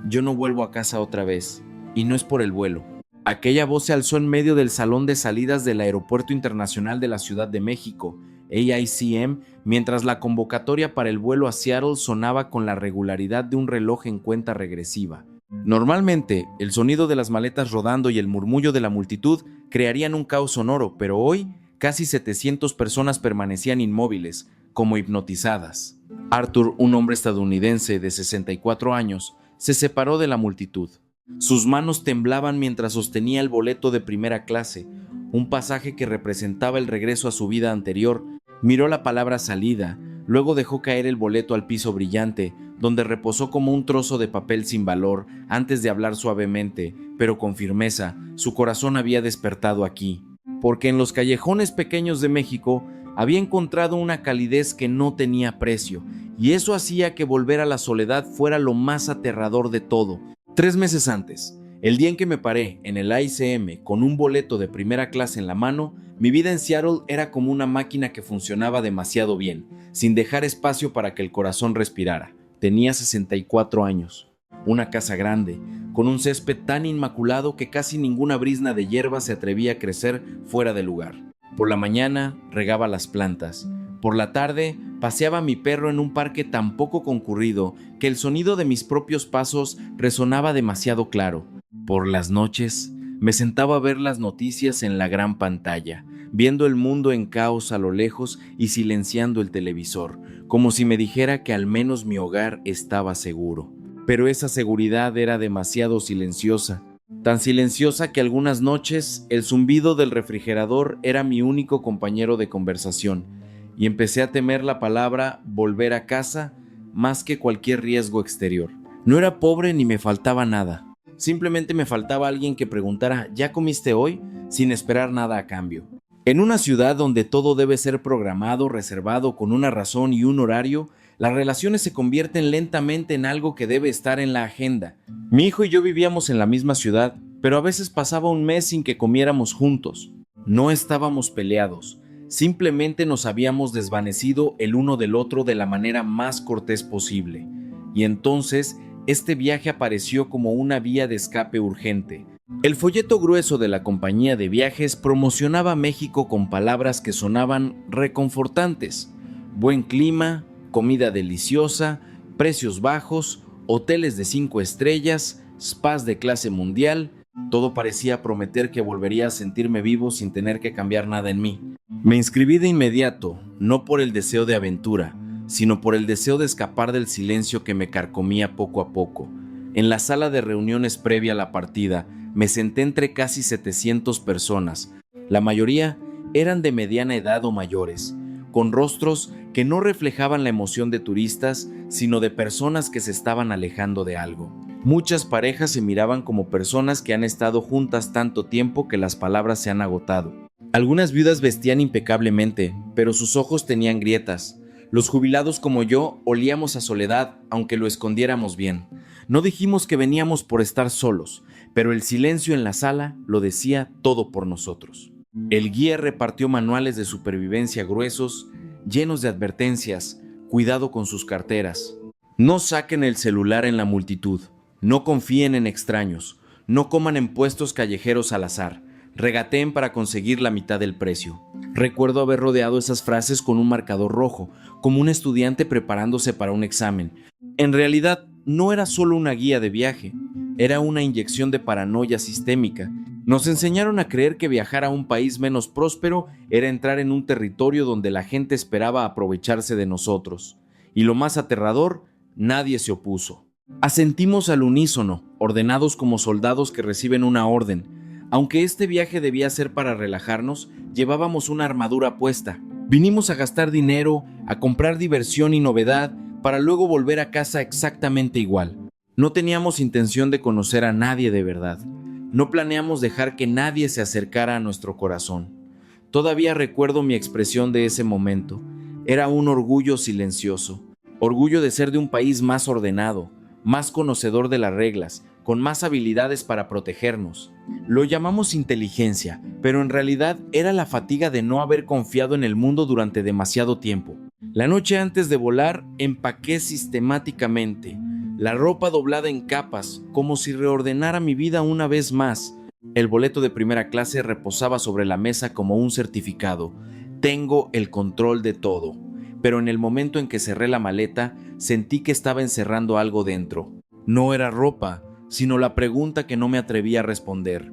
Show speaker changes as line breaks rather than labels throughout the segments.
Yo no vuelvo a casa otra vez, y no es por el vuelo. Aquella voz se alzó en medio del salón de salidas del Aeropuerto Internacional de la Ciudad de México, AICM, mientras la convocatoria para el vuelo a Seattle sonaba con la regularidad de un reloj en cuenta regresiva. Normalmente, el sonido de las maletas rodando y el murmullo de la multitud crearían un caos sonoro, pero hoy casi 700 personas permanecían inmóviles, como hipnotizadas. Arthur, un hombre estadounidense de 64 años, se separó de la multitud. Sus manos temblaban mientras sostenía el boleto de primera clase, un pasaje que representaba el regreso a su vida anterior. Miró la palabra salida, luego dejó caer el boleto al piso brillante, donde reposó como un trozo de papel sin valor, antes de hablar suavemente, pero con firmeza. Su corazón había despertado aquí, porque en los callejones pequeños de México había encontrado una calidez que no tenía precio, y eso hacía que volver a la soledad fuera lo más aterrador de todo. 3 meses antes, el día en que me paré en el AICM con un boleto de primera clase en la mano, mi vida en Seattle era como una máquina que funcionaba demasiado bien, sin dejar espacio para que el corazón respirara. Tenía 64 años, una casa grande, con un césped tan inmaculado que casi ninguna brizna de hierba se atrevía a crecer fuera de lugar. Por la mañana regaba las plantas. Por la tarde paseaba a mi perro en un parque tan poco concurrido que el sonido de mis propios pasos resonaba demasiado claro. Por las noches me sentaba a ver las noticias en la gran pantalla, viendo el mundo en caos a lo lejos y silenciando el televisor, como si me dijera que al menos mi hogar estaba seguro. Pero esa seguridad era demasiado silenciosa, tan silenciosa que algunas noches el zumbido del refrigerador era mi único compañero de conversación, y empecé a temer la palabra volver a casa más que cualquier riesgo exterior. No era pobre ni me faltaba nada. Simplemente me faltaba alguien que preguntara ¿ya comiste hoy?, sin esperar nada a cambio. En una ciudad donde todo debe ser programado, reservado, con una razón y un horario, las relaciones se convierten lentamente en algo que debe estar en la agenda. Mi hijo y yo vivíamos en la misma ciudad, pero a veces pasaba un mes sin que comiéramos juntos. No estábamos peleados, simplemente nos habíamos desvanecido el uno del otro de la manera más cortés posible. Y entonces, este viaje apareció como una vía de escape urgente. El folleto grueso de la compañía de viajes promocionaba México con palabras que sonaban reconfortantes: buen clima, comida deliciosa, precios bajos, hoteles de 5 estrellas, spas de clase mundial. Todo parecía prometer que volvería a sentirme vivo sin tener que cambiar nada en mí. Me inscribí de inmediato, no por el deseo de aventura, sino por el deseo de escapar del silencio que me carcomía poco a poco. En la sala de reuniones previa a la partida, me senté entre casi 700 personas. La mayoría eran de mediana edad o mayores, con rostros que no reflejaban la emoción de turistas, sino de personas que se estaban alejando de algo. Muchas parejas se miraban como personas que han estado juntas tanto tiempo que las palabras se han agotado. Algunas viudas vestían impecablemente, pero sus ojos tenían grietas. Los jubilados como yo olíamos a soledad, aunque lo escondiéramos bien. No dijimos que veníamos por estar solos, pero el silencio en la sala lo decía todo por nosotros. El guía repartió manuales de supervivencia gruesos, llenos de advertencias: cuidado con sus carteras, no saquen el celular en la multitud, no confíen en extraños, no coman en puestos callejeros al azar, regateen para conseguir la mitad del precio. Recuerdo haber rodeado esas frases con un marcador rojo, como un estudiante preparándose para un examen. En realidad, no era solo una guía de viaje, era una inyección de paranoia sistémica. Nos enseñaron a creer que viajar a un país menos próspero era entrar en un territorio donde la gente esperaba aprovecharse de nosotros. Y lo más aterrador, nadie se opuso. Asentimos al unísono, ordenados como soldados que reciben una orden. Aunque este viaje debía ser para relajarnos, llevábamos una armadura puesta. Vinimos a gastar dinero, a comprar diversión y novedad, para luego volver a casa exactamente igual. No teníamos intención de conocer a nadie de verdad. No planeamos dejar que nadie se acercara a nuestro corazón. Todavía recuerdo mi expresión de ese momento. Era un orgullo silencioso. Orgullo de ser de un país más ordenado, más conocedor de las reglas, con más habilidades para protegernos. Lo llamamos inteligencia, pero en realidad era la fatiga de no haber confiado en el mundo durante demasiado tiempo. La noche antes de volar, empaqué sistemáticamente la ropa doblada en capas, como si reordenara mi vida una vez más. El boleto de primera clase reposaba sobre la mesa como un certificado. Tengo el control de todo. Pero en el momento en que cerré la maleta, sentí que estaba encerrando algo dentro. No era ropa, sino la pregunta que no me atrevía a responder.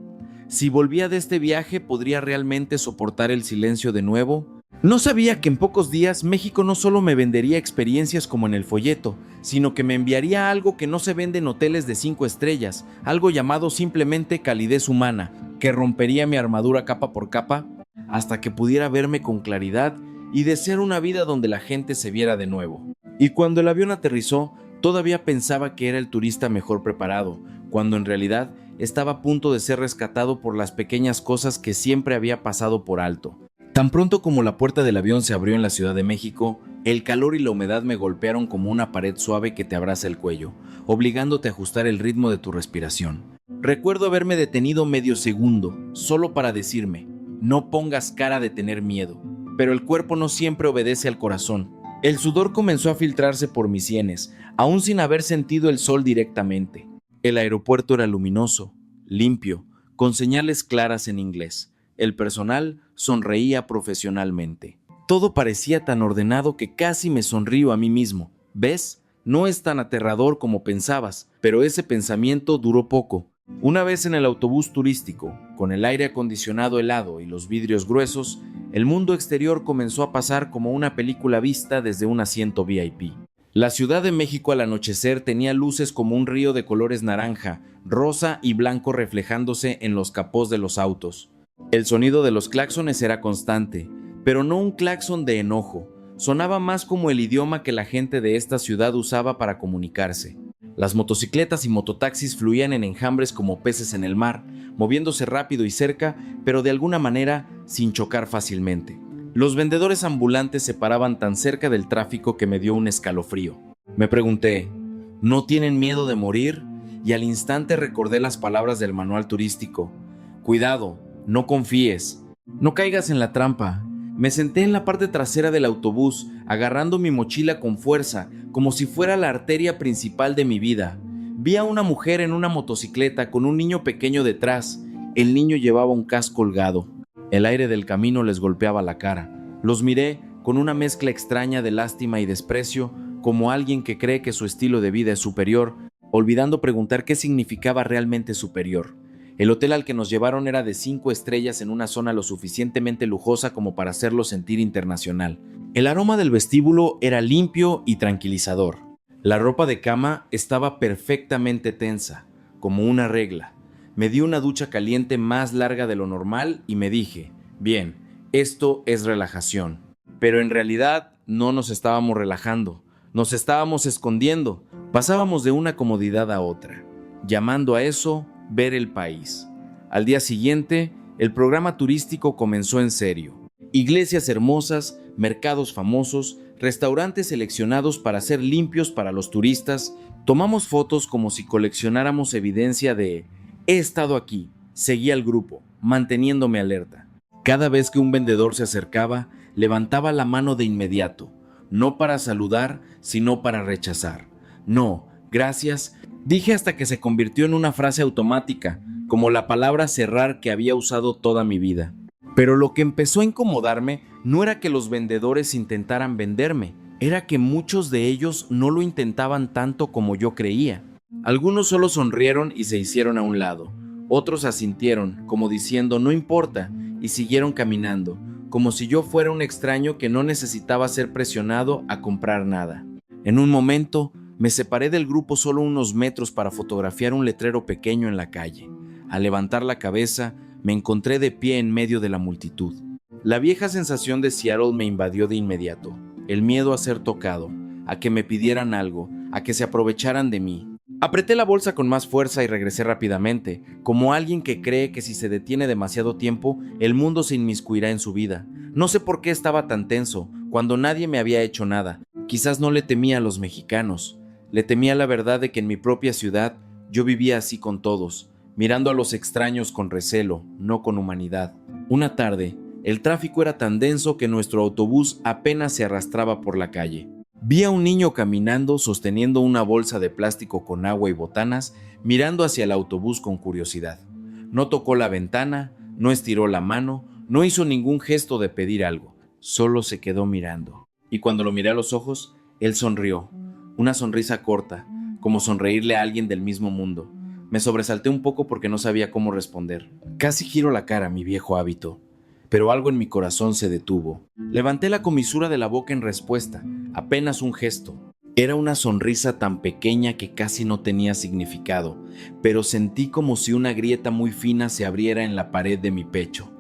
Si volvía de este viaje, ¿podría realmente soportar el silencio de nuevo? No sabía que en pocos días México no solo me vendería experiencias como en el folleto, sino que me enviaría algo que no se vende en hoteles de 5 estrellas, algo llamado simplemente calidez humana, que rompería mi armadura capa por capa hasta que pudiera verme con claridad y desear una vida donde la gente se viera de nuevo. Y cuando el avión aterrizó, todavía pensaba que era el turista mejor preparado, cuando en realidad estaba a punto de ser rescatado por las pequeñas cosas que siempre había pasado por alto. Tan pronto como la puerta del avión se abrió en la Ciudad de México, el calor y la humedad me golpearon como una pared suave que te abraza el cuello, obligándote a ajustar el ritmo de tu respiración. Recuerdo haberme detenido medio segundo, solo para decirme, no pongas cara de tener miedo, pero el cuerpo no siempre obedece al corazón. El sudor comenzó a filtrarse por mis sienes, aún sin haber sentido el sol directamente. El aeropuerto era luminoso, limpio, con señales claras en inglés. El personal sonreía profesionalmente. Todo parecía tan ordenado que casi me sonrío a mí mismo. ¿Ves? No es tan aterrador como pensabas, pero ese pensamiento duró poco. Una vez en el autobús turístico, con el aire acondicionado helado y los vidrios gruesos, el mundo exterior comenzó a pasar como una película vista desde un asiento VIP. La Ciudad de México al anochecer tenía luces como un río de colores naranja, rosa y blanco reflejándose en los capós de los autos. El sonido de los claxones era constante, pero no un claxon de enojo. Sonaba más como el idioma que la gente de esta ciudad usaba para comunicarse. Las motocicletas y mototaxis fluían en enjambres como peces en el mar, moviéndose rápido y cerca, pero de alguna manera sin chocar fácilmente. Los vendedores ambulantes se paraban tan cerca del tráfico que me dio un escalofrío. Me pregunté, ¿no tienen miedo de morir? Y al instante recordé las palabras del manual turístico. Cuidado, no confíes, no caigas en la trampa. Me senté en la parte trasera del autobús, agarrando mi mochila con fuerza, como si fuera la arteria principal de mi vida. Vi a una mujer en una motocicleta con un niño pequeño detrás. El niño llevaba un casco colgado. El aire del camino les golpeaba la cara. Los miré con una mezcla extraña de lástima y desprecio, como alguien que cree que su estilo de vida es superior, olvidando preguntar qué significaba realmente superior. El hotel al que nos llevaron era de 5 estrellas en una zona lo suficientemente lujosa como para hacerlo sentir internacional. El aroma del vestíbulo era limpio y tranquilizador. La ropa de cama estaba perfectamente tensa, como una regla. Me di una ducha caliente más larga de lo normal y me dije, bien, esto es relajación. Pero en realidad no nos estábamos relajando, nos estábamos escondiendo. Pasábamos de una comodidad a otra, llamando a eso ver el país. Al día siguiente, el programa turístico comenzó en serio. Iglesias hermosas, mercados famosos, restaurantes seleccionados para ser limpios para los turistas. Tomamos fotos como si coleccionáramos evidencia de «he estado aquí», seguí al grupo, manteniéndome alerta. Cada vez que un vendedor se acercaba, levantaba la mano de inmediato, no para saludar, sino para rechazar. «No, gracias», dije hasta que se convirtió en una frase automática, como la palabra cerrar que había usado toda mi vida. Pero lo que empezó a incomodarme no era que los vendedores intentaran venderme, era que muchos de ellos no lo intentaban tanto como yo creía. Algunos solo sonrieron y se hicieron a un lado. Otros asintieron, como diciendo no importa, y siguieron caminando, como si yo fuera un extraño que no necesitaba ser presionado a comprar nada. En un momento, me separé del grupo solo unos metros para fotografiar un letrero pequeño en la calle. Al levantar la cabeza, me encontré de pie en medio de la multitud. La vieja sensación de Seattle me invadió de inmediato. El miedo a ser tocado, a que me pidieran algo, a que se aprovecharan de mí. Apreté la bolsa con más fuerza y regresé rápidamente, como alguien que cree que si se detiene demasiado tiempo, el mundo se inmiscuirá en su vida. No sé por qué estaba tan tenso, cuando nadie me había hecho nada. Quizás no le temía a los mexicanos. Le temía la verdad de que en mi propia ciudad yo vivía así con todos, mirando a los extraños con recelo, no con humanidad. Una tarde, el tráfico era tan denso que nuestro autobús apenas se arrastraba por la calle. Vi a un niño caminando sosteniendo una bolsa de plástico con agua y botanas, mirando hacia el autobús con curiosidad. No tocó la ventana, no estiró la mano, no hizo ningún gesto de pedir algo, solo se quedó mirando. Y cuando lo miré a los ojos, él sonrió, una sonrisa corta, como sonreírle a alguien del mismo mundo. Me sobresalté un poco porque no sabía cómo responder. Casi giro la cara, mi viejo hábito, pero algo en mi corazón se detuvo. Levanté la comisura de la boca en respuesta, apenas un gesto. Era una sonrisa tan pequeña que casi no tenía significado, pero sentí como si una grieta muy fina se abriera en la pared de mi pecho.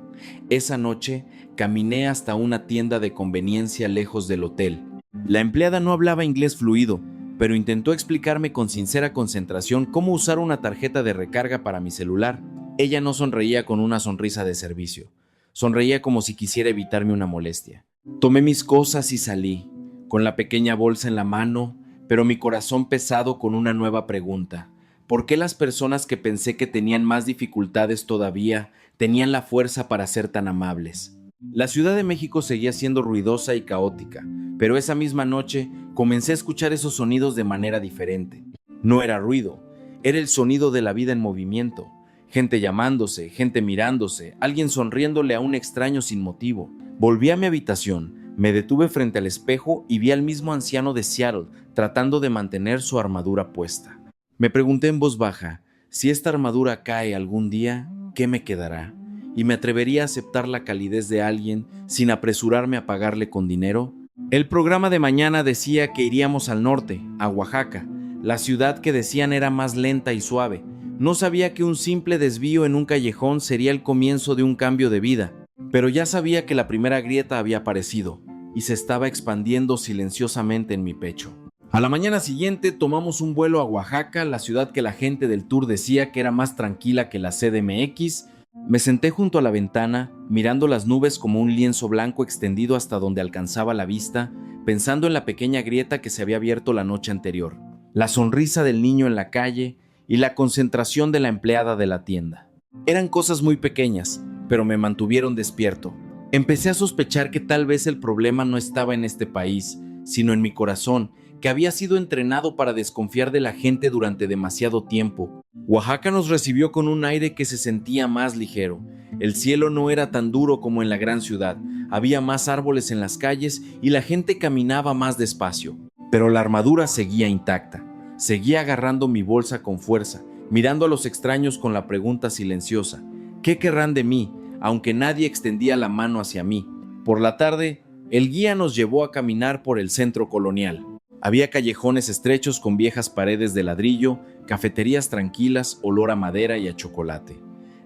Esa noche caminé hasta una tienda de conveniencia lejos del hotel. La empleada no hablaba inglés fluido, pero intentó explicarme con sincera concentración cómo usar una tarjeta de recarga para mi celular. Ella no sonreía con una sonrisa de servicio. Sonreía como si quisiera evitarme una molestia. Tomé mis cosas y salí, con la pequeña bolsa en la mano, pero mi corazón pesado con una nueva pregunta. ¿Por qué las personas que pensé que tenían más dificultades todavía tenían la fuerza para ser tan amables? La Ciudad de México seguía siendo ruidosa y caótica, pero esa misma noche comencé a escuchar esos sonidos de manera diferente. No era ruido, era el sonido de la vida en movimiento. Gente llamándose, gente mirándose, alguien sonriéndole a un extraño sin motivo. Volví a mi habitación, me detuve frente al espejo y vi al mismo anciano de Seattle tratando de mantener su armadura puesta. Me pregunté en voz baja, si esta armadura cae algún día, ¿qué me quedará? ¿Y me atrevería a aceptar la calidez de alguien sin apresurarme a pagarle con dinero? El programa de mañana decía que iríamos al norte, a Oaxaca. La ciudad que decían era más lenta y suave. No sabía que un simple desvío en un callejón sería el comienzo de un cambio de vida, pero ya sabía que la primera grieta había aparecido y se estaba expandiendo silenciosamente en mi pecho. A la mañana siguiente tomamos un vuelo a Oaxaca, la ciudad que la gente del tour decía que era más tranquila que la CDMX. Me senté junto a la ventana, mirando las nubes como un lienzo blanco extendido hasta donde alcanzaba la vista, pensando en la pequeña grieta que se había abierto la noche anterior, la sonrisa del niño en la calle y la concentración de la empleada de la tienda. Eran cosas muy pequeñas, pero me mantuvieron despierto. Empecé a sospechar que tal vez el problema no estaba en este país, sino en mi corazón, que había sido entrenado para desconfiar de la gente durante demasiado tiempo. Oaxaca nos recibió con un aire que se sentía más ligero. El cielo no era tan duro como en la gran ciudad, había más árboles en las calles y la gente caminaba más despacio. Pero la armadura seguía intacta. Seguía agarrando mi bolsa con fuerza, mirando a los extraños con la pregunta silenciosa: ¿qué querrán de mí? Aunque nadie extendía la mano hacia mí. Por la tarde, el guía nos llevó a caminar por el centro colonial. Había callejones estrechos con viejas paredes de ladrillo, cafeterías tranquilas, olor a madera y a chocolate.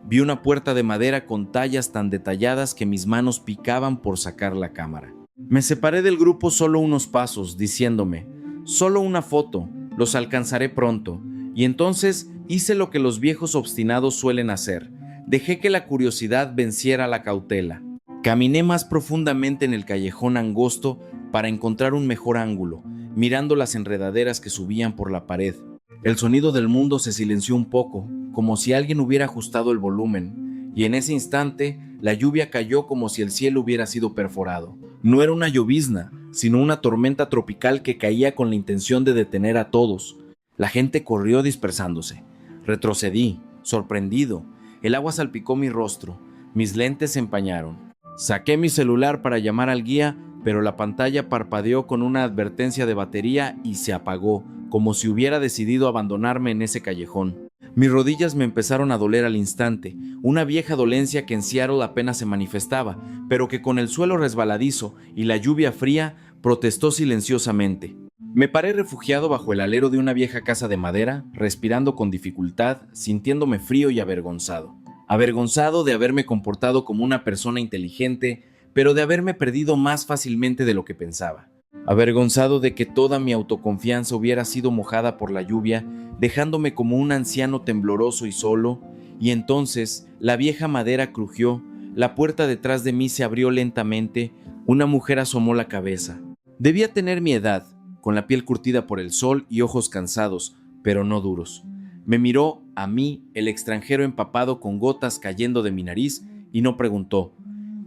Vi una puerta de madera con tallas tan detalladas que mis manos picaban por sacar la cámara. Me separé del grupo solo unos pasos, diciéndome: solo una foto, los alcanzaré pronto. Y entonces hice lo que los viejos obstinados suelen hacer. Dejé que la curiosidad venciera la cautela. Caminé más profundamente en el callejón angosto para encontrar un mejor ángulo, mirando las enredaderas que subían por la pared. El sonido del mundo se silenció un poco, como si alguien hubiera ajustado el volumen, y en ese instante la lluvia cayó como si el cielo hubiera sido perforado. No era una llovizna, sino una tormenta tropical que caía con la intención de detener a todos. La gente corrió dispersándose. Retrocedí, sorprendido. El agua salpicó mi rostro, mis lentes se empañaron. Saqué mi celular para llamar al guía, pero la pantalla parpadeó con una advertencia de batería y se apagó, como si hubiera decidido abandonarme en ese callejón. Mis rodillas me empezaron a doler al instante, una vieja dolencia que en Seattle apenas se manifestaba, pero que con el suelo resbaladizo y la lluvia fría protestó silenciosamente. Me paré refugiado bajo el alero de una vieja casa de madera, respirando con dificultad, sintiéndome frío y avergonzado. Avergonzado de haberme comportado como una persona inteligente, pero de haberme perdido más fácilmente de lo que pensaba. Avergonzado de que toda mi autoconfianza hubiera sido mojada por la lluvia, dejándome como un anciano tembloroso y solo, y entonces la vieja madera crujió, la puerta detrás de mí se abrió lentamente, una mujer asomó la cabeza. Debía tener mi edad, con la piel curtida por el sol y ojos cansados, pero no duros. Me miró a mí, el extranjero empapado con gotas cayendo de mi nariz, y no preguntó: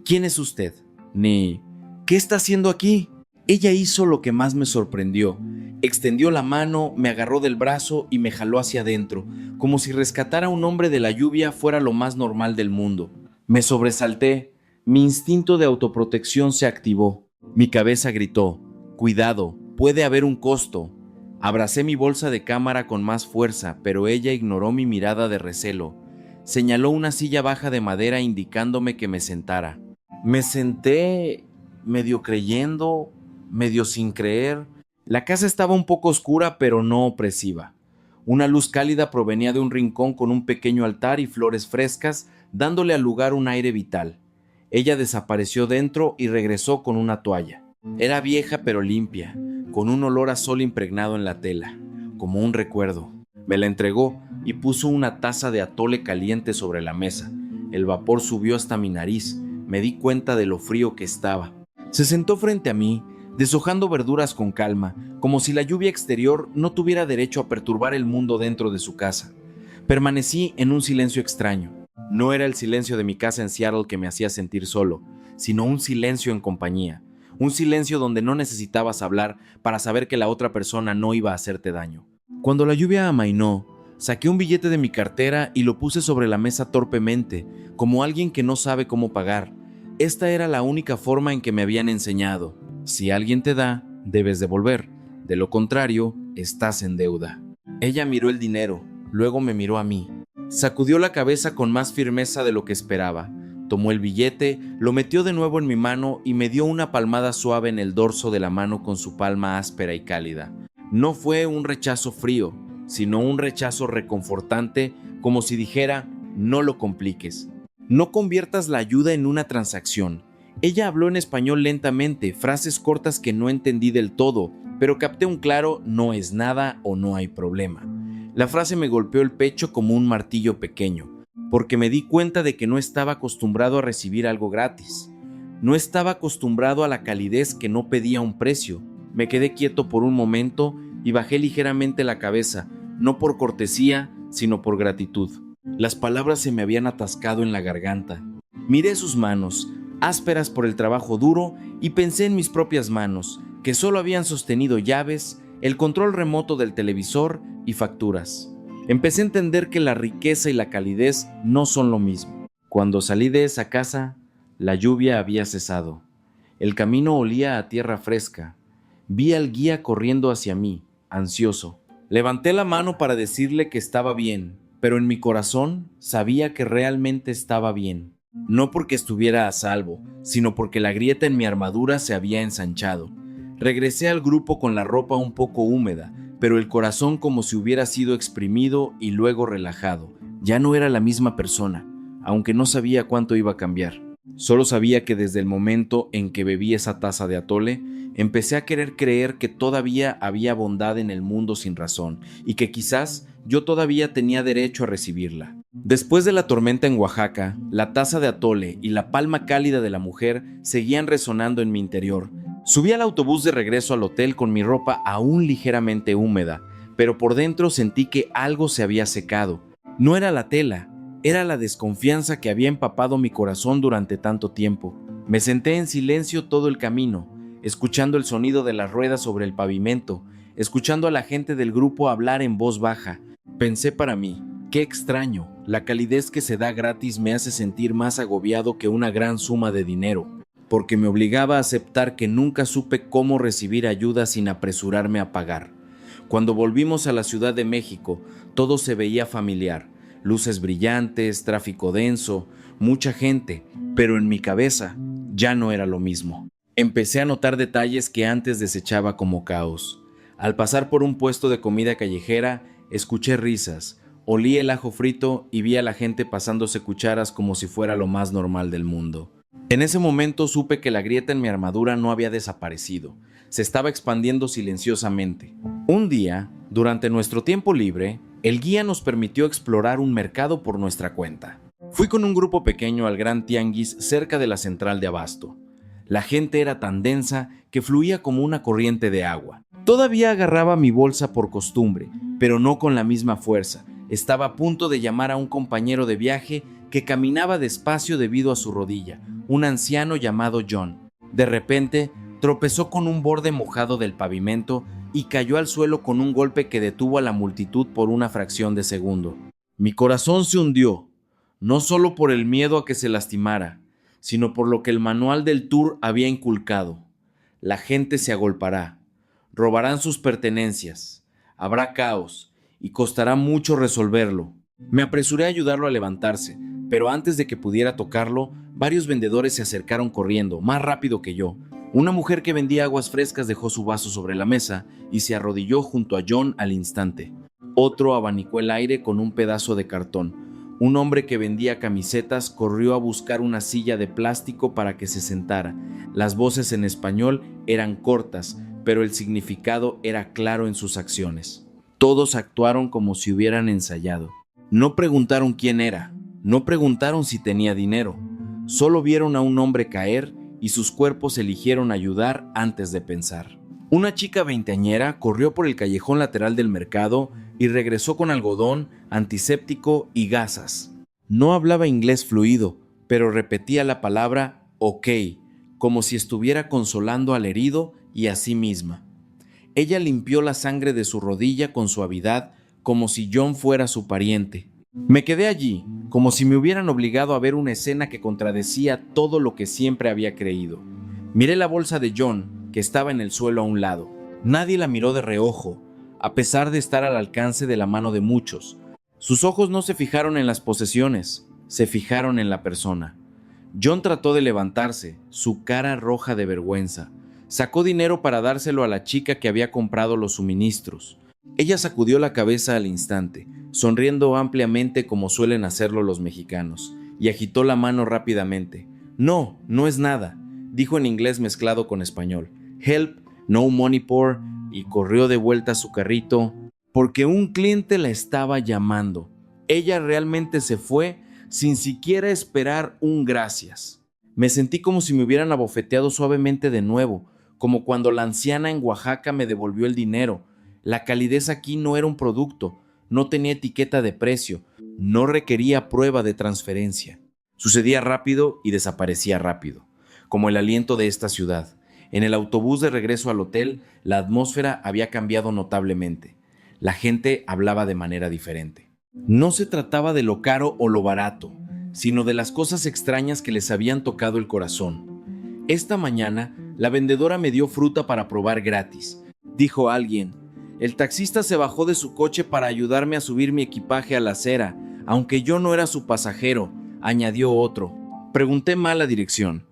¿quién es usted? Ni ¿qué está haciendo aquí? Ella hizo lo que más me sorprendió. Extendió la mano, me agarró del brazo y me jaló hacia adentro, como si rescatar a un hombre de la lluvia fuera lo más normal del mundo. Me sobresalté. Mi instinto de autoprotección se activó. Mi cabeza gritó: «Cuidado, puede haber un costo». Abracé mi bolsa de cámara con más fuerza, pero ella ignoró mi mirada de recelo. Señaló una silla baja de madera indicándome que me sentara. Me senté, medio creyendo, medio sin creer. La casa estaba un poco oscura, pero no opresiva. Una luz cálida provenía de un rincón con un pequeño altar y flores frescas, dándole al lugar un aire vital. Ella desapareció dentro y regresó con una toalla. Era vieja pero limpia, con un olor a sol impregnado en la tela, como un recuerdo. Me la entregó y puso una taza de atole caliente sobre la mesa. El vapor subió hasta mi nariz. Me di cuenta de lo frío que estaba. Se sentó frente a mí, deshojando verduras con calma, como si la lluvia exterior no tuviera derecho a perturbar el mundo dentro de su casa. Permanecí en un silencio extraño. No era el silencio de mi casa en Seattle que me hacía sentir solo, sino un silencio en compañía. Un silencio donde no necesitabas hablar para saber que la otra persona no iba a hacerte daño. Cuando la lluvia amainó, saqué un billete de mi cartera y lo puse sobre la mesa torpemente, como alguien que no sabe cómo pagar. Esta era la única forma en que me habían enseñado. Si alguien te da, debes devolver. De lo contrario, estás en deuda. Ella miró el dinero, luego me miró a mí. Sacudió la cabeza con más firmeza de lo que esperaba. Tomó el billete, lo metió de nuevo en mi mano y me dio una palmada suave en el dorso de la mano con su palma áspera y cálida. No fue un rechazo frío, sino un rechazo reconfortante, como si dijera: no lo compliques. No conviertas la ayuda en una transacción. Ella habló en español lentamente, frases cortas que no entendí del todo, pero capté un claro «no es nada» o «no hay problema». La frase me golpeó el pecho como un martillo pequeño, porque me di cuenta de que no estaba acostumbrado a recibir algo gratis. No estaba acostumbrado a la calidez que no pedía un precio. Me quedé quieto por un momento y bajé ligeramente la cabeza, no por cortesía, sino por gratitud. Las palabras se me habían atascado en la garganta. Miré sus manos, ásperas por el trabajo duro, y pensé en mis propias manos, que solo habían sostenido llaves, el control remoto del televisor y facturas. Empecé a entender que la riqueza y la calidez no son lo mismo. Cuando salí de esa casa, la lluvia había cesado. El camino olía a tierra fresca. Vi al guía corriendo hacia mí, ansioso. Levanté la mano para decirle que estaba bien, pero en mi corazón sabía que realmente estaba bien. No porque estuviera a salvo, sino porque la grieta en mi armadura se había ensanchado. Regresé al grupo con la ropa un poco húmeda, pero el corazón como si hubiera sido exprimido y luego relajado. Ya no era la misma persona, aunque no sabía cuánto iba a cambiar. Solo sabía que desde el momento en que bebí esa taza de atole, empecé a querer creer que todavía había bondad en el mundo sin razón, y que quizás yo todavía tenía derecho a recibirla. Después de la tormenta en Oaxaca, la taza de atole y la palma cálida de la mujer seguían resonando en mi interior. Subí al autobús de regreso al hotel con mi ropa aún ligeramente húmeda, pero por dentro sentí que algo se había secado. No era la tela, era la desconfianza que había empapado mi corazón durante tanto tiempo. Me senté en silencio todo el camino, escuchando el sonido de las ruedas sobre el pavimento, escuchando a la gente del grupo hablar en voz baja. Pensé para mí: qué extraño, la calidez que se da gratis me hace sentir más agobiado que una gran suma de dinero, porque me obligaba a aceptar que nunca supe cómo recibir ayuda sin apresurarme a pagar. Cuando volvimos a la Ciudad de México, todo se veía familiar. Luces brillantes, tráfico denso, mucha gente, pero en mi cabeza ya no era lo mismo. Empecé a notar detalles que antes desechaba como caos. Al pasar por un puesto de comida callejera, escuché risas, olí el ajo frito y vi a la gente pasándose cucharas como si fuera lo más normal del mundo. En ese momento supe que la grieta en mi armadura no había desaparecido, se estaba expandiendo silenciosamente. Un día, durante nuestro tiempo libre, el guía nos permitió explorar un mercado por nuestra cuenta. Fui con un grupo pequeño al Gran Tianguis cerca de la central de abasto. La gente era tan densa que fluía como una corriente de agua. Todavía agarraba mi bolsa por costumbre, pero no con la misma fuerza. Estaba a punto de llamar a un compañero de viaje que caminaba despacio debido a su rodilla, un anciano llamado John. De repente, Tropezó con un borde mojado del pavimento y cayó al suelo con un golpe que detuvo a la multitud por una fracción de segundo. Mi corazón se hundió, no solo por el miedo a que se lastimara, sino por lo que el manual del tour había inculcado. La gente se agolpará, robarán sus pertenencias, habrá caos y costará mucho resolverlo. Me apresuré a ayudarlo a levantarse, pero antes de que pudiera tocarlo, varios vendedores se acercaron corriendo, más rápido que yo. Una mujer que vendía aguas frescas dejó su vaso sobre la mesa y se arrodilló junto a John al instante. Otro abanicó el aire con un pedazo de cartón. Un hombre que vendía camisetas corrió a buscar una silla de plástico para que se sentara. Las voces en español eran cortas, pero el significado era claro en sus acciones. Todos actuaron como si hubieran ensayado. No preguntaron quién era, no preguntaron si tenía dinero. Solo vieron a un hombre caer y sus cuerpos eligieron ayudar antes de pensar. Una chica veinteañera corrió por el callejón lateral del mercado y regresó con algodón, antiséptico y gasas. No hablaba inglés fluido, pero repetía la palabra ok, como si estuviera consolando al herido y a sí misma. Ella limpió la sangre de su rodilla con suavidad, como si John fuera su pariente. Me quedé allí, como si me hubieran obligado a ver una escena que contradecía todo lo que siempre había creído. Miré la bolsa de John, que estaba en el suelo a un lado. Nadie la miró de reojo, a pesar de estar al alcance de la mano de muchos. Sus ojos no se fijaron en las posesiones, se fijaron en la persona. John trató de levantarse, su cara roja de vergüenza. Sacó dinero para dárselo a la chica que había comprado los suministros. Ella sacudió la cabeza al instante, sonriendo ampliamente como suelen hacerlo los mexicanos, y agitó la mano rápidamente. No, no es nada, dijo en inglés mezclado con español. Help, no money por, y corrió de vuelta a su carrito, porque un cliente la estaba llamando. Ella realmente se fue sin siquiera esperar un gracias. Me sentí como si me hubieran abofeteado suavemente de nuevo, como cuando la anciana en Oaxaca me devolvió el dinero. La calidez aquí no era un producto, no tenía etiqueta de precio, no requería prueba de transferencia. Sucedía rápido y desaparecía rápido, como el aliento de esta ciudad. En el autobús de regreso al hotel, la atmósfera había cambiado notablemente. La gente hablaba de manera diferente. No se trataba de lo caro o lo barato, sino de las cosas extrañas que les habían tocado el corazón. Esta mañana, la vendedora me dio fruta para probar gratis, dijo alguien. El taxista se bajó de su coche para ayudarme a subir mi equipaje a la acera, aunque yo no era su pasajero, añadió otro. Pregunté mal la dirección,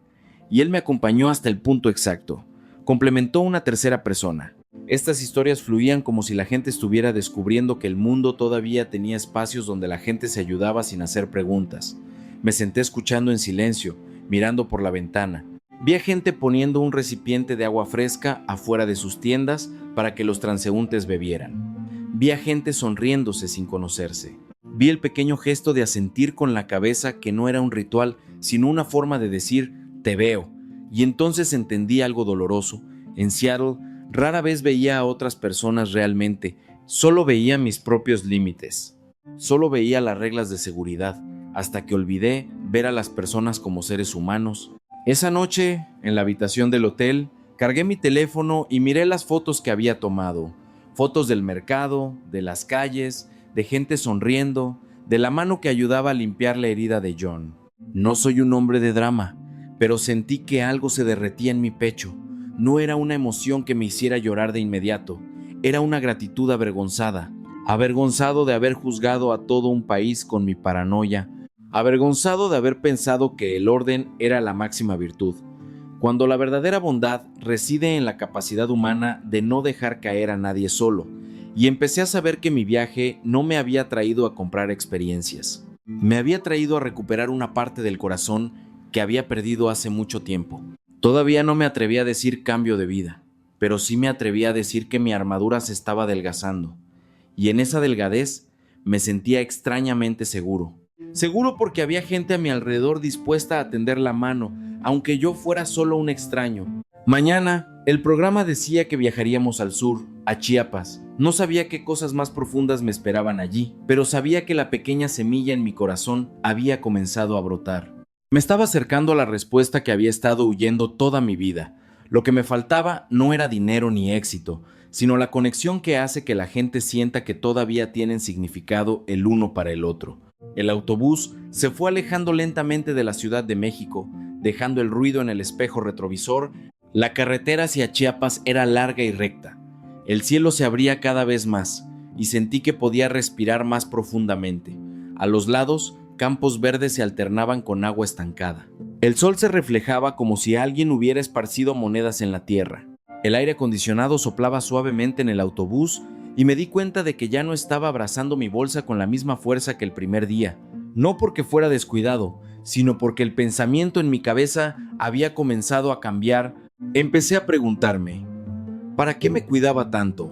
y él me acompañó hasta el punto exacto, complementó una tercera persona. Estas historias fluían como si la gente estuviera descubriendo que el mundo todavía tenía espacios donde la gente se ayudaba sin hacer preguntas. Me senté escuchando en silencio, mirando por la ventana. Vi a gente poniendo un recipiente de agua fresca afuera de sus tiendas para que los transeúntes bebieran. Vi a gente sonriéndose sin conocerse. Vi el pequeño gesto de asentir con la cabeza que no era un ritual, sino una forma de decir, te veo. Y entonces entendí algo doloroso. En Seattle, rara vez veía a otras personas realmente, solo veía mis propios límites. Solo veía las reglas de seguridad, hasta que olvidé ver a las personas como seres humanos. Esa noche, en la habitación del hotel, cargué mi teléfono y miré las fotos que había tomado. Fotos del mercado, de las calles, de gente sonriendo, de la mano que ayudaba a limpiar la herida de John. No soy un hombre de drama, pero sentí que algo se derretía en mi pecho. No era una emoción que me hiciera llorar de inmediato, era una gratitud avergonzada, avergonzado de haber juzgado a todo un país con mi paranoia, avergonzado de haber pensado que el orden era la máxima virtud, cuando la verdadera bondad reside en la capacidad humana de no dejar caer a nadie solo, y empecé a saber que mi viaje no me había traído a comprar experiencias, me había traído a recuperar una parte del corazón que había perdido hace mucho tiempo. Todavía no me atrevía a decir cambio de vida, pero sí me atrevía a decir que mi armadura se estaba adelgazando, y en esa delgadez me sentía extrañamente seguro. Seguro porque había gente a mi alrededor dispuesta a tender la mano, aunque yo fuera solo un extraño. Mañana, el programa decía que viajaríamos al sur, a Chiapas. No sabía qué cosas más profundas me esperaban allí, pero sabía que la pequeña semilla en mi corazón había comenzado a brotar. Me estaba acercando a la respuesta que había estado huyendo toda mi vida. Lo que me faltaba no era dinero ni éxito, sino la conexión que hace que la gente sienta que todavía tienen significado el uno para el otro. El autobús se fue alejando lentamente de la Ciudad de México, dejando el ruido en el espejo retrovisor. La carretera hacia Chiapas era larga y recta. El cielo se abría cada vez más y sentí que podía respirar más profundamente. A los lados, campos verdes se alternaban con agua estancada. El sol se reflejaba como si alguien hubiera esparcido monedas en la tierra. El aire acondicionado soplaba suavemente en el autobús y me di cuenta de que ya no estaba abrazando mi bolsa con la misma fuerza que el primer día. No porque fuera descuidado, sino porque el pensamiento en mi cabeza había comenzado a cambiar. Empecé a preguntarme, ¿para qué me cuidaba tanto?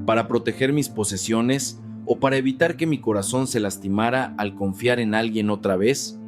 ¿Para proteger mis posesiones o para evitar que mi corazón se lastimara al confiar en alguien otra vez?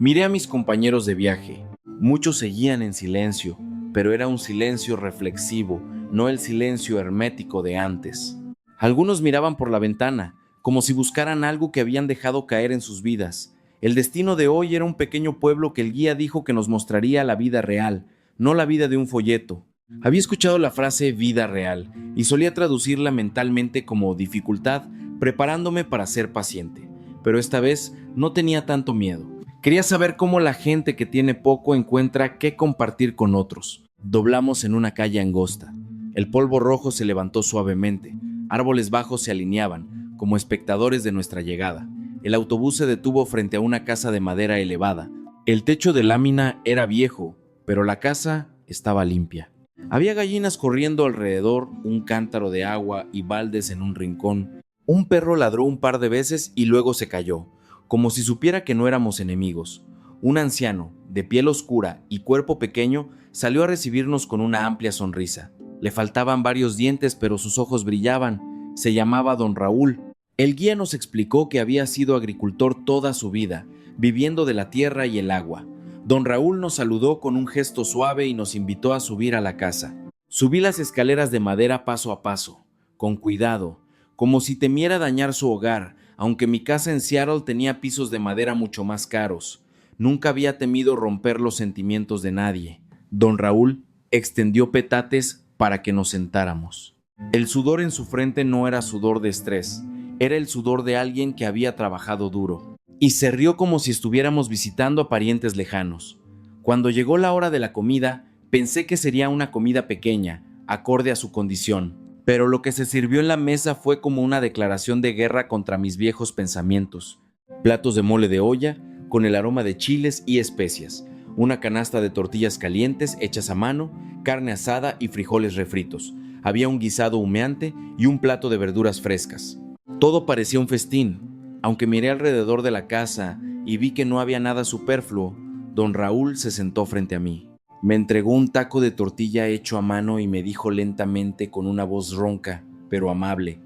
Miré a mis compañeros de viaje. Muchos seguían en silencio, pero era un silencio reflexivo, no el silencio hermético de antes. Algunos miraban por la ventana, como si buscaran algo que habían dejado caer en sus vidas. El destino de hoy era un pequeño pueblo que el guía dijo que nos mostraría la vida real, no la vida de un folleto. Había escuchado la frase vida real y solía traducirla mentalmente como dificultad, preparándome para ser paciente. Pero esta vez no tenía tanto miedo. Quería saber cómo la gente que tiene poco encuentra qué compartir con otros. Doblamos en una calle angosta. El polvo rojo se levantó suavemente. Árboles bajos se alineaban, como espectadores de nuestra llegada. El autobús se detuvo frente a una casa de madera elevada. El techo de lámina era viejo, pero la casa estaba limpia. Había gallinas corriendo alrededor, un cántaro de agua y baldes en un rincón. Un perro ladró un par de veces y luego se cayó, como si supiera que no éramos enemigos. Un anciano, de piel oscura y cuerpo pequeño, salió a recibirnos con una amplia sonrisa. Le faltaban varios dientes, pero sus ojos brillaban. Se llamaba Don Raúl. El guía nos explicó que había sido agricultor toda su vida, viviendo de la tierra y el agua. Don Raúl nos saludó con un gesto suave y nos invitó a subir a la casa. Subí las escaleras de madera paso a paso, con cuidado, como si temiera dañar su hogar, aunque mi casa en Seattle tenía pisos de madera mucho más caros. Nunca había temido romper los sentimientos de nadie. Don Raúl extendió petates para que nos sentáramos. El sudor en su frente no era sudor de estrés, era el sudor de alguien que había trabajado duro. Y se rió como si estuviéramos visitando a parientes lejanos. Cuando llegó la hora de la comida, pensé que sería una comida pequeña, acorde a su condición, pero lo que se sirvió en la mesa fue como una declaración de guerra contra mis viejos pensamientos. Platos de mole de olla, con el aroma de chiles y especias, una canasta de tortillas calientes hechas a mano, carne asada y frijoles refritos. Había un guisado humeante y un plato de verduras frescas. Todo parecía un festín. Aunque miré alrededor de la casa y vi que no había nada superfluo, Don Raúl se sentó frente a mí. Me entregó un taco de tortilla hecho a mano y me dijo lentamente con una voz ronca, pero amable: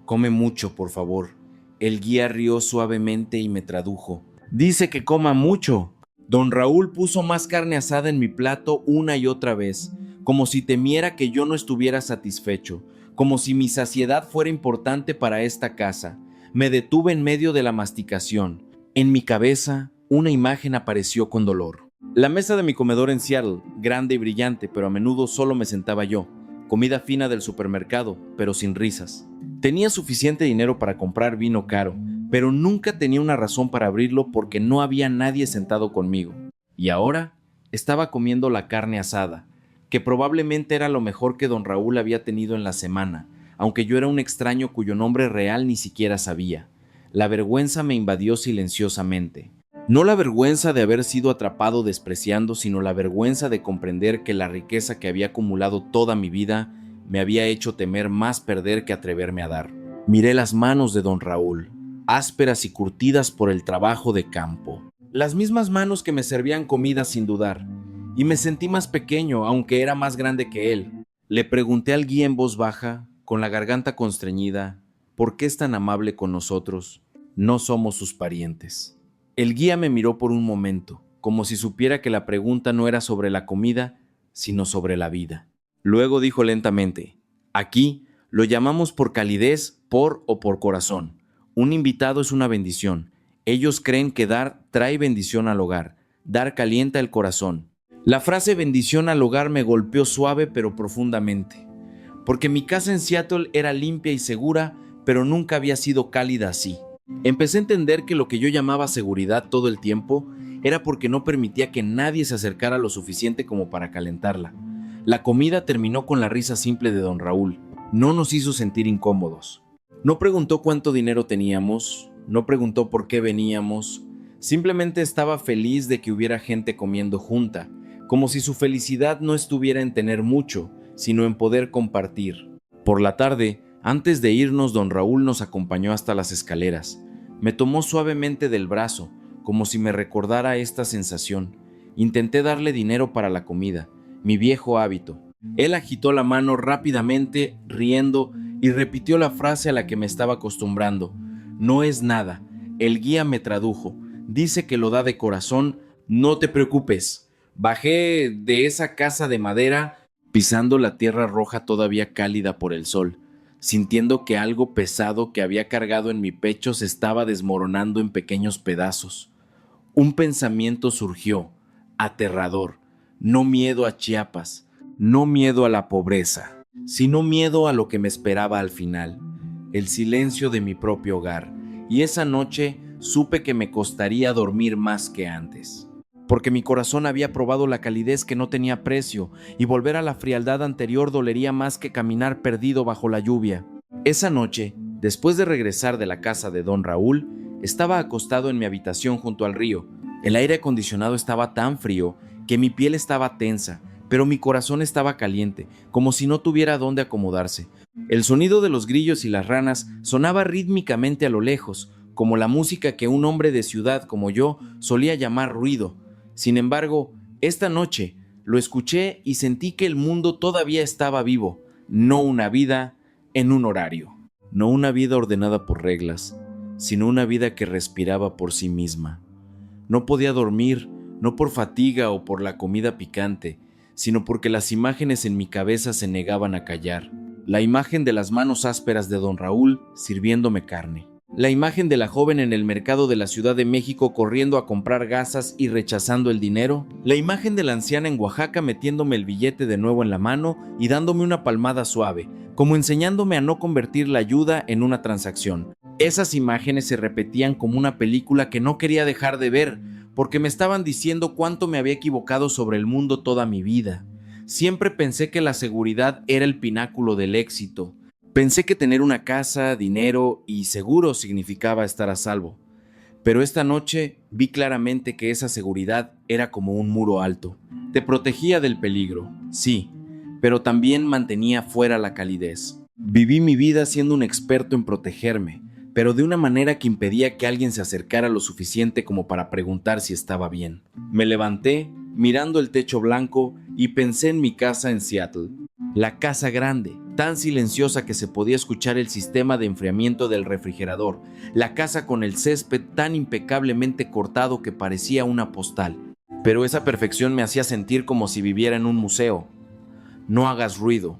«Come mucho, por favor». El guía rió suavemente y me tradujo: «Dice que coma mucho». Don Raúl puso más carne asada en mi plato una y otra vez, como si temiera que yo no estuviera satisfecho, como si mi saciedad fuera importante para esta casa. Me detuve en medio de la masticación. En mi cabeza, una imagen apareció con dolor. La mesa de mi comedor en Seattle, grande y brillante, pero a menudo solo me sentaba yo. Comida fina del supermercado, pero sin risas. Tenía suficiente dinero para comprar vino caro, pero nunca tenía una razón para abrirlo porque no había nadie sentado conmigo. Y ahora estaba comiendo la carne asada, que probablemente era lo mejor que Don Raúl había tenido en la semana, aunque yo era un extraño cuyo nombre real ni siquiera sabía. La vergüenza me invadió silenciosamente. No la vergüenza de haber sido atrapado despreciando, sino la vergüenza de comprender que la riqueza que había acumulado toda mi vida me había hecho temer más perder que atreverme a dar. Miré las manos de Don Raúl, ásperas y curtidas por el trabajo de campo. Las mismas manos que me servían comida sin dudar, y me sentí más pequeño, aunque era más grande que él. Le pregunté al guía en voz baja, con la garganta constreñida: ¿por qué es tan amable con nosotros? No somos sus parientes. El guía me miró por un momento, como si supiera que la pregunta no era sobre la comida, sino sobre la vida. Luego dijo lentamente: aquí lo llamamos por calidez, por o por corazón. Un invitado es una bendición. Ellos creen que dar trae bendición al hogar. Dar calienta el corazón. La frase bendición al hogar me golpeó suave pero profundamente, porque mi casa en Seattle era limpia y segura, pero nunca había sido cálida así. Empecé a entender que lo que yo llamaba seguridad todo el tiempo era porque no permitía que nadie se acercara lo suficiente como para calentarla. La comida terminó con la risa simple de don Raúl. No nos hizo sentir incómodos. No preguntó cuánto dinero teníamos, no preguntó por qué veníamos, simplemente estaba feliz de que hubiera gente comiendo junta, como si su felicidad no estuviera en tener mucho, sino en poder compartir. Por la tarde, antes de irnos, don Raúl nos acompañó hasta las escaleras. Me tomó suavemente del brazo, como si me recordara esta sensación. Intenté darle dinero para la comida, mi viejo hábito. Él agitó la mano rápidamente, riendo, y repitió la frase a la que me estaba acostumbrando. No es nada. El guía me tradujo. Dice que lo da de corazón. No te preocupes. Bajé de esa casa de madera, pisando la tierra roja todavía cálida por el sol, sintiendo que algo pesado que había cargado en mi pecho se estaba desmoronando en pequeños pedazos. Un pensamiento surgió, aterrador. No miedo a Chiapas, no miedo a la pobreza, sino miedo a lo que me esperaba al final, el silencio de mi propio hogar. Y esa noche supe que me costaría dormir más que antes, porque mi corazón había probado la calidez que no tenía precio, y volver a la frialdad anterior dolería más que caminar perdido bajo la lluvia. Esa noche, después de regresar de la casa de don Raúl, estaba acostado en mi habitación junto al río. El aire acondicionado estaba tan frío que mi piel estaba tensa, pero mi corazón estaba caliente, como si no tuviera dónde acomodarse. El sonido de los grillos y las ranas sonaba rítmicamente a lo lejos, como la música que un hombre de ciudad como yo solía llamar ruido. Sin embargo, esta noche lo escuché y sentí que el mundo todavía estaba vivo, no una vida en un horario, no una vida ordenada por reglas, sino una vida que respiraba por sí misma. No podía dormir, no por fatiga o por la comida picante, sino porque las imágenes en mi cabeza se negaban a callar. La imagen de las manos ásperas de don Raúl sirviéndome carne. La imagen de la joven en el mercado de la Ciudad de México corriendo a comprar gasas y rechazando el dinero. La imagen de la anciana en Oaxaca metiéndome el billete de nuevo en la mano y dándome una palmada suave, como enseñándome a no convertir la ayuda en una transacción. Esas imágenes se repetían como una película que no quería dejar de ver, porque me estaban diciendo cuánto me había equivocado sobre el mundo toda mi vida. Siempre pensé que la seguridad era el pináculo del éxito. Pensé que tener una casa, dinero y seguro significaba estar a salvo. Pero esta noche vi claramente que esa seguridad era como un muro alto. Te protegía del peligro, sí, pero también mantenía fuera la calidez. Viví mi vida siendo un experto en protegerme, pero de una manera que impedía que alguien se acercara lo suficiente como para preguntar si estaba bien. Me levanté, mirando el techo blanco, y pensé en mi casa en Seattle. La casa grande, tan silenciosa que se podía escuchar el sistema de enfriamiento del refrigerador. La casa con el césped tan impecablemente cortado que parecía una postal. Pero esa perfección me hacía sentir como si viviera en un museo. No hagas ruido,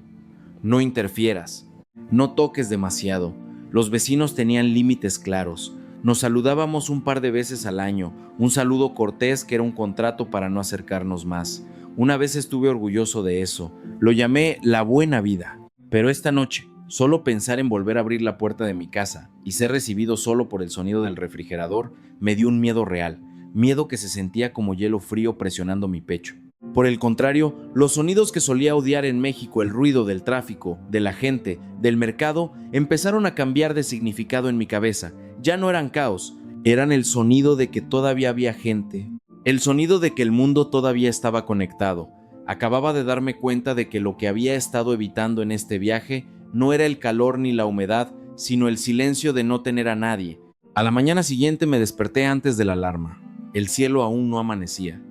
no interfieras, no toques demasiado. Los vecinos tenían límites claros. Nos saludábamos un par de veces al año, un saludo cortés que era un contrato para no acercarnos más. Una vez estuve orgulloso de eso, lo llamé la buena vida. Pero esta noche, solo pensar en volver a abrir la puerta de mi casa y ser recibido solo por el sonido del refrigerador me dio un miedo real, miedo que se sentía como hielo frío presionando mi pecho. Por el contrario, los sonidos que solía odiar en México, el ruido del tráfico, de la gente, del mercado, empezaron a cambiar de significado en mi cabeza. Ya no eran caos, eran el sonido de que todavía había gente, el sonido de que el mundo todavía estaba conectado. Acababa de darme cuenta de que lo que había estado evitando en este viaje no era el calor ni la humedad, sino el silencio de no tener a nadie. A la mañana siguiente me desperté antes de la alarma. El cielo aún no amanecía.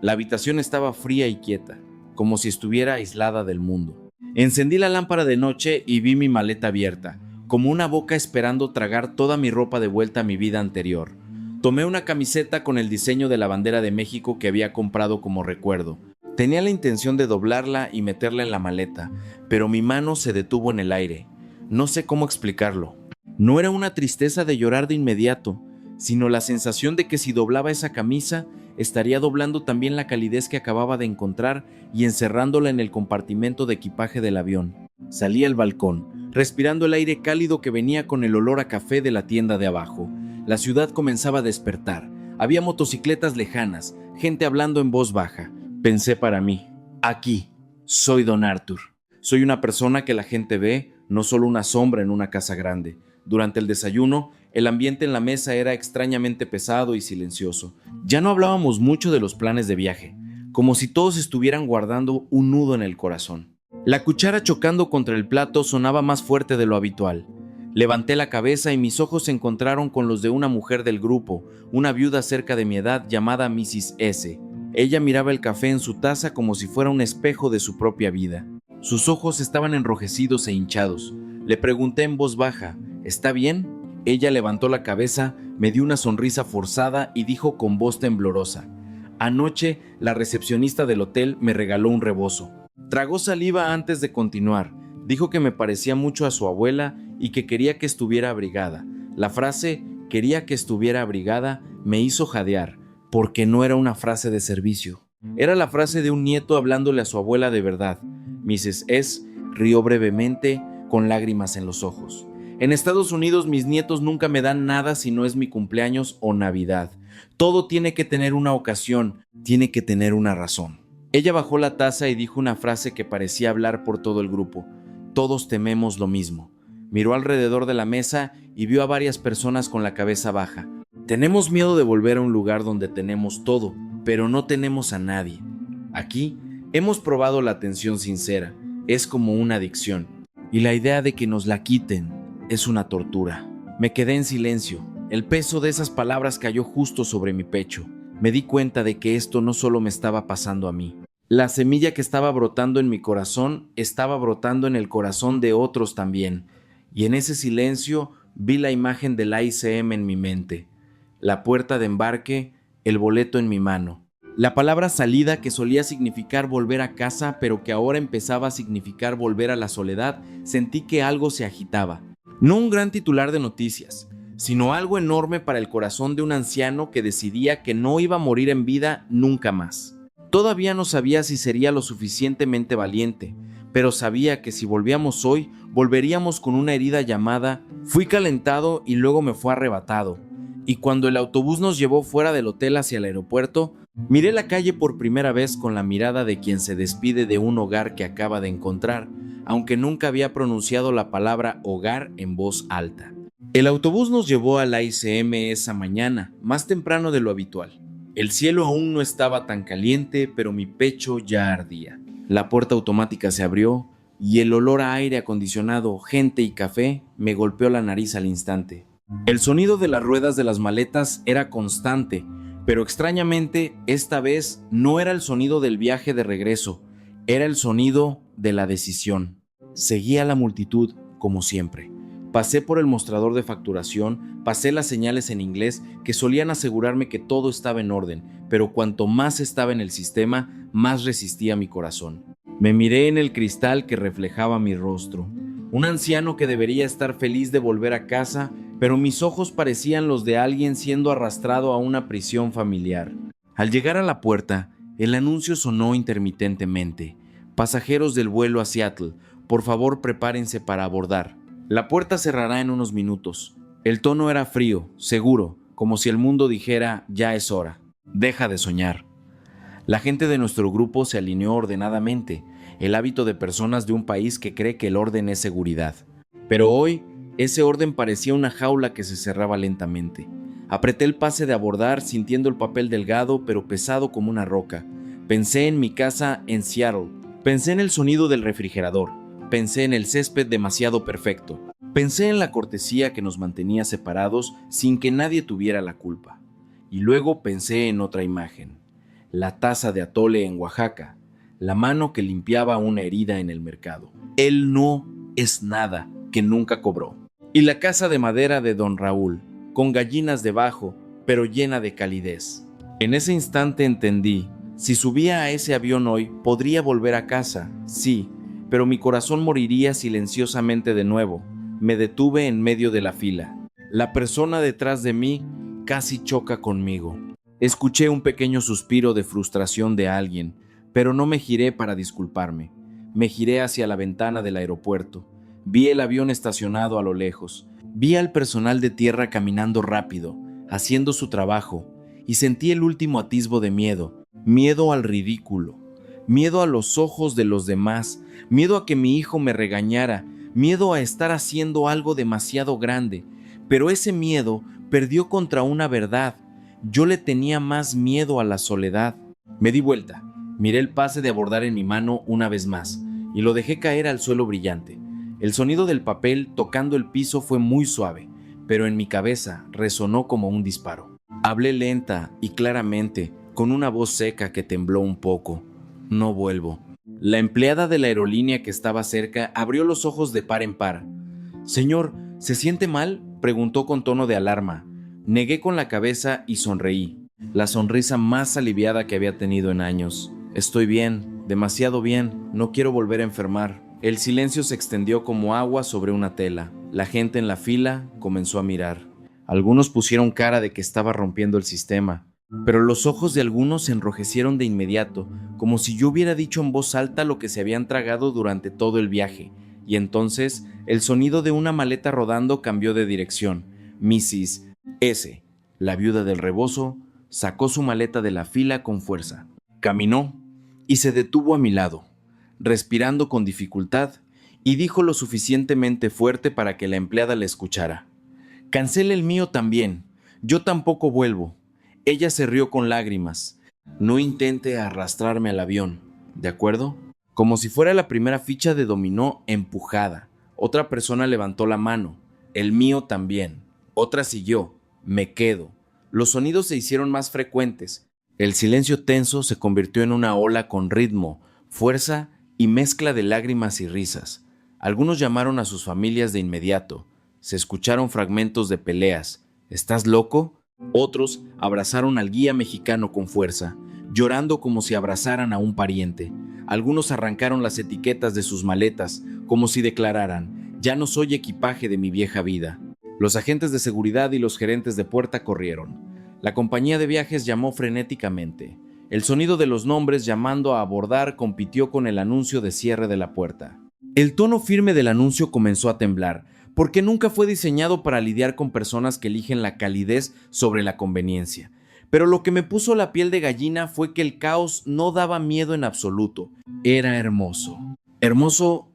La habitación estaba fría y quieta, como si estuviera aislada del mundo. Encendí la lámpara de noche y vi mi maleta abierta, como una boca esperando tragar toda mi ropa de vuelta a mi vida anterior. Tomé una camiseta con el diseño de la bandera de México que había comprado como recuerdo. Tenía la intención de doblarla y meterla en la maleta, pero mi mano se detuvo en el aire. No sé cómo explicarlo. No era una tristeza de llorar de inmediato, sino la sensación de que si doblaba esa camisa, estaría doblando también la calidez que acababa de encontrar y encerrándola en el compartimento de equipaje del avión. Salí al balcón, respirando el aire cálido que venía con el olor a café de la tienda de abajo. La ciudad comenzaba a despertar. Había motocicletas lejanas, gente hablando en voz baja. Pensé para mí, aquí, soy Don Arthur. Soy una persona que la gente ve, no solo una sombra en una casa grande. Durante el desayuno, el ambiente en la mesa era extrañamente pesado y silencioso. Ya no hablábamos mucho de los planes de viaje, como si todos estuvieran guardando un nudo en el corazón. La cuchara chocando contra el plato sonaba más fuerte de lo habitual. Levanté la cabeza y mis ojos se encontraron con los de una mujer del grupo, una viuda cerca de mi edad llamada Mrs. S. Ella miraba el café en su taza como si fuera un espejo de su propia vida. Sus ojos estaban enrojecidos e hinchados. Le pregunté en voz baja, ¿está bien? Ella levantó la cabeza, me dio una sonrisa forzada y dijo con voz temblorosa, anoche la recepcionista del hotel me regaló un rebozo. Tragó saliva antes de continuar. Dijo que me parecía mucho a su abuela y que quería que estuviera abrigada. La frase quería que estuviera abrigada me hizo jadear, porque no era una frase de servicio. Era la frase de un nieto hablándole a su abuela de verdad. Mrs. S. rió brevemente, con lágrimas en los ojos. En Estados Unidos mis nietos nunca me dan nada si no es mi cumpleaños o Navidad. Todo tiene que tener una ocasión, tiene que tener una razón. Ella bajó la taza y dijo una frase que parecía hablar por todo el grupo. Todos tememos lo mismo. Miró alrededor de la mesa y vio a varias personas con la cabeza baja. Tenemos miedo de volver a un lugar donde tenemos todo, pero no tenemos a nadie. Aquí hemos probado la atención sincera, es como una adicción, y la idea de que nos la quiten es una tortura. Me quedé en silencio. El peso de esas palabras cayó justo sobre mi pecho. Me di cuenta de que esto no solo me estaba pasando a mí. La semilla que estaba brotando en mi corazón estaba brotando en el corazón de otros también. Y en ese silencio vi la imagen del ICM en mi mente. La puerta de embarque, el boleto en mi mano. La palabra salida que solía significar volver a casa, pero que ahora empezaba a significar volver a la soledad, sentí que algo se agitaba. No un gran titular de noticias, sino algo enorme para el corazón de un anciano que decidía que no iba a morir en vida nunca más. Todavía no sabía si sería lo suficientemente valiente, pero sabía que si volvíamos hoy, volveríamos con una herida llamada fui calentado y luego me fue arrebatado. Y cuando el autobús nos llevó fuera del hotel hacia el aeropuerto, miré la calle por primera vez con la mirada de quien se despide de un hogar que acaba de encontrar, aunque nunca había pronunciado la palabra hogar en voz alta. El autobús nos llevó al ICM esa mañana, más temprano de lo habitual. El cielo aún no estaba tan caliente, pero mi pecho ya ardía. La puerta automática se abrió y el olor a aire acondicionado, gente y café me golpeó la nariz al instante. El sonido de las ruedas de las maletas era constante, pero extrañamente esta vez no era el sonido del viaje de regreso, era el sonido de la decisión. Seguía la multitud como siempre. Pasé por el mostrador de facturación, pasé las señales en inglés que solían asegurarme que todo estaba en orden, pero cuanto más estaba en el sistema, más resistía mi corazón. Me miré en el cristal que reflejaba mi rostro. Un anciano que debería estar feliz de volver a casa, pero mis ojos parecían los de alguien siendo arrastrado a una prisión familiar. Al llegar a la puerta, el anuncio sonó intermitentemente. Pasajeros del vuelo a Seattle, por favor prepárense para abordar. La puerta cerrará en unos minutos. El tono era frío, seguro, como si el mundo dijera, ya es hora. Deja de soñar. La gente de nuestro grupo se alineó ordenadamente, el hábito de personas de un país que cree que el orden es seguridad. Pero hoy, ese orden parecía una jaula que se cerraba lentamente. Apreté el pase de abordar sintiendo el papel delgado pero pesado como una roca. Pensé en mi casa en Seattle. Pensé en el sonido del refrigerador. Pensé en el césped demasiado perfecto. Pensé en la cortesía que nos mantenía separados sin que nadie tuviera la culpa. Y luego pensé en otra imagen. La taza de atole en Oaxaca. La mano que limpiaba una herida en el mercado. Él no es nada que nunca cobró. Y la casa de madera de Don Raúl, con gallinas debajo, pero llena de calidez. En ese instante entendí, si subía a ese avión hoy, podría volver a casa, sí, pero mi corazón moriría silenciosamente de nuevo. Me detuve en medio de la fila. La persona detrás de mí casi choca conmigo. Escuché un pequeño suspiro de frustración de alguien, pero no me giré para disculparme. Me giré hacia la ventana del aeropuerto. Vi el avión estacionado a lo lejos. Vi al personal de tierra caminando rápido, haciendo su trabajo, y sentí el último atisbo de miedo. Miedo al ridículo. Miedo a los ojos de los demás. Miedo a que mi hijo me regañara. Miedo a estar haciendo algo demasiado grande. Pero ese miedo perdió contra una verdad. Yo le tenía más miedo a la soledad. Me di vuelta, miré el pase de abordar en mi mano una vez más y lo dejé caer al suelo brillante. El sonido del papel tocando el piso fue muy suave, pero en mi cabeza resonó como un disparo. Hablé lenta y claramente, con una voz seca que tembló un poco. No vuelvo. La empleada de la aerolínea que estaba cerca abrió los ojos de par en par. «Señor, ¿se siente mal?», preguntó con tono de alarma. Negué con la cabeza y sonreí, la sonrisa más aliviada que había tenido en años. «Estoy bien, demasiado bien, no quiero volver a enfermar». El silencio se extendió como agua sobre una tela. La gente en la fila comenzó a mirar. Algunos pusieron cara de que estaba rompiendo el sistema, pero los ojos de algunos se enrojecieron de inmediato, como si yo hubiera dicho en voz alta lo que se habían tragado durante todo el viaje. Y entonces el sonido de una maleta rodando cambió de dirección. Mrs. S., la viuda del rebozo, sacó su maleta de la fila con fuerza. Caminó y se detuvo a mi lado, respirando con dificultad, y dijo lo suficientemente fuerte para que la empleada le escuchara. «Cancele el mío también. Yo tampoco vuelvo». Ella se rió con lágrimas. «No intente arrastrarme al avión, ¿de acuerdo?». Como si fuera la primera ficha de dominó empujada. Otra persona levantó la mano. «El mío también». Otra siguió. «Me quedo». Los sonidos se hicieron más frecuentes. El silencio tenso se convirtió en una ola con ritmo, fuerza y mezcla de lágrimas y risas. Algunos llamaron a sus familias de inmediato. Se escucharon fragmentos de peleas. «¿Estás loco?». Otros abrazaron al guía mexicano con fuerza, llorando como si abrazaran a un pariente. Algunos arrancaron las etiquetas de sus maletas, como si declararan: «Ya no soy equipaje de mi vieja vida». Los agentes de seguridad y los gerentes de puerta corrieron. La compañía de viajes llamó frenéticamente. El sonido de los nombres llamando a abordar compitió con el anuncio de cierre de la puerta. El tono firme del anuncio comenzó a temblar, porque nunca fue diseñado para lidiar con personas que eligen la calidez sobre la conveniencia. Pero lo que me puso la piel de gallina fue que el caos no daba miedo en absoluto. Era hermoso. Hermoso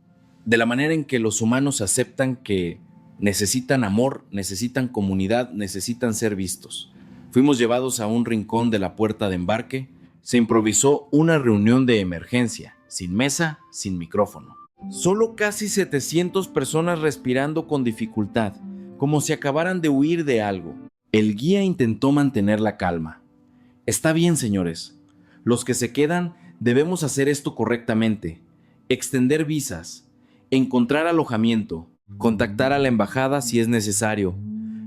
de la manera en que los humanos aceptan que necesitan amor, necesitan comunidad, necesitan ser vistos. Fuimos llevados a un rincón de la puerta de embarque. Se improvisó una reunión de emergencia, sin mesa, sin micrófono. Solo casi 700 personas respirando con dificultad, como si acabaran de huir de algo. El guía intentó mantener la calma. «Está bien, señores. Los que se quedan debemos hacer esto correctamente. Extender visas, encontrar alojamiento, contactar a la embajada si es necesario».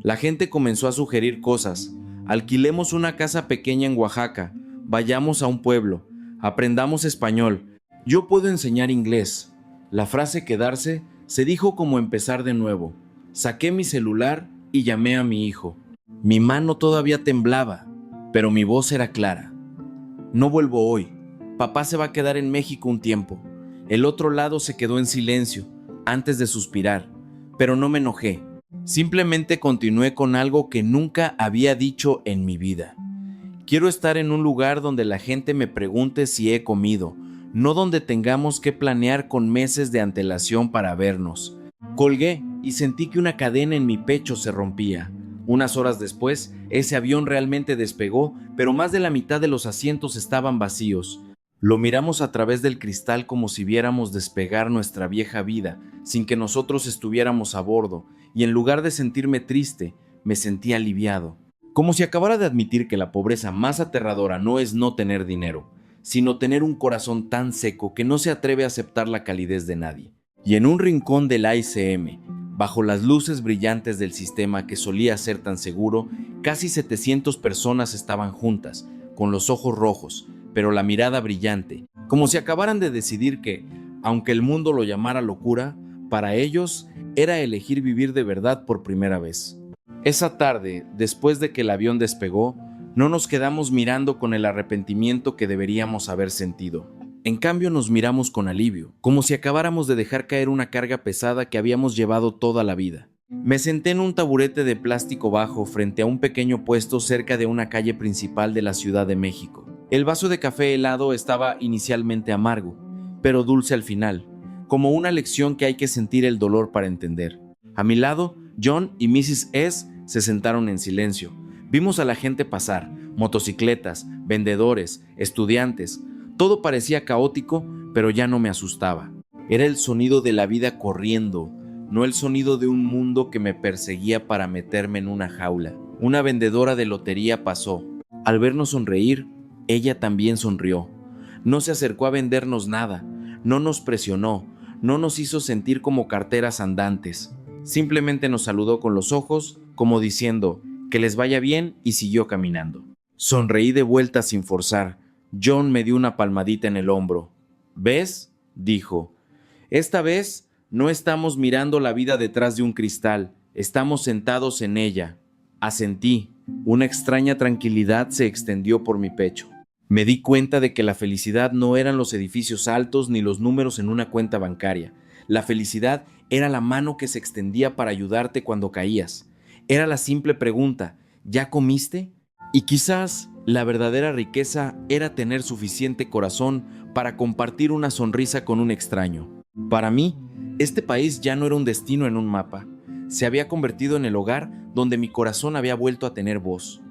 La gente comenzó a sugerir cosas. «Alquilemos una casa pequeña en Oaxaca, vayamos a un pueblo, aprendamos español. Yo puedo enseñar inglés». La frase «quedarse» se dijo como empezar de nuevo. Saqué mi celular y llamé a mi hijo. Mi mano todavía temblaba, pero mi voz era clara. «No vuelvo hoy. Papá se va a quedar en México un tiempo». El otro lado se quedó en silencio, antes de suspirar, pero no me enojé. Simplemente continué con algo que nunca había dicho en mi vida. «Quiero estar en un lugar donde la gente me pregunte si he comido, no donde tengamos que planear con meses de antelación para vernos». Colgué y sentí que una cadena en mi pecho se rompía. Unas horas después, ese avión realmente despegó, pero más de la mitad de los asientos estaban vacíos. Lo miramos a través del cristal como si viéramos despegar nuestra vieja vida, sin que nosotros estuviéramos a bordo, y en lugar de sentirme triste, me sentí aliviado. Como si acabara de admitir que la pobreza más aterradora no es no tener dinero, sino tener un corazón tan seco que no se atreve a aceptar la calidez de nadie. Y en un rincón del AICM, bajo las luces brillantes del sistema que solía ser tan seguro, casi 700 personas estaban juntas, con los ojos rojos, pero la mirada brillante, como si acabaran de decidir que, aunque el mundo lo llamara locura, para ellos era elegir vivir de verdad por primera vez. Esa tarde, después de que el avión despegó, no nos quedamos mirando con el arrepentimiento que deberíamos haber sentido. En cambio, nos miramos con alivio, como si acabáramos de dejar caer una carga pesada que habíamos llevado toda la vida. Me senté en un taburete de plástico bajo frente a un pequeño puesto cerca de una calle principal de la Ciudad de México. El vaso de café helado estaba inicialmente amargo, pero dulce al final, como una lección que hay que sentir el dolor para entender. A mi lado, John y Mrs. S. se sentaron en silencio. Vimos a la gente pasar, motocicletas, vendedores, estudiantes. Todo parecía caótico, pero ya no me asustaba. Era el sonido de la vida corriendo, no el sonido de un mundo que me perseguía para meterme en una jaula. Una vendedora de lotería pasó. Al vernos sonreír, ella también sonrió. No se acercó a vendernos nada, no nos presionó, no nos hizo sentir como carteras andantes. Simplemente nos saludó con los ojos, como diciendo, que les vaya bien, y siguió caminando. Sonreí de vuelta sin forzar. John me dio una palmadita en el hombro. ¿Ves?, dijo. Esta vez no estamos mirando la vida detrás de un cristal, estamos sentados en ella. Asentí. Una extraña tranquilidad se extendió por mi pecho. Me di cuenta de que la felicidad no eran los edificios altos ni los números en una cuenta bancaria. La felicidad era la mano que se extendía para ayudarte cuando caías. Era la simple pregunta, ¿ya comiste? Y quizás la verdadera riqueza era tener suficiente corazón para compartir una sonrisa con un extraño. Para mí, este país ya no era un destino en un mapa. Se había convertido en el hogar donde mi corazón había vuelto a tener voz.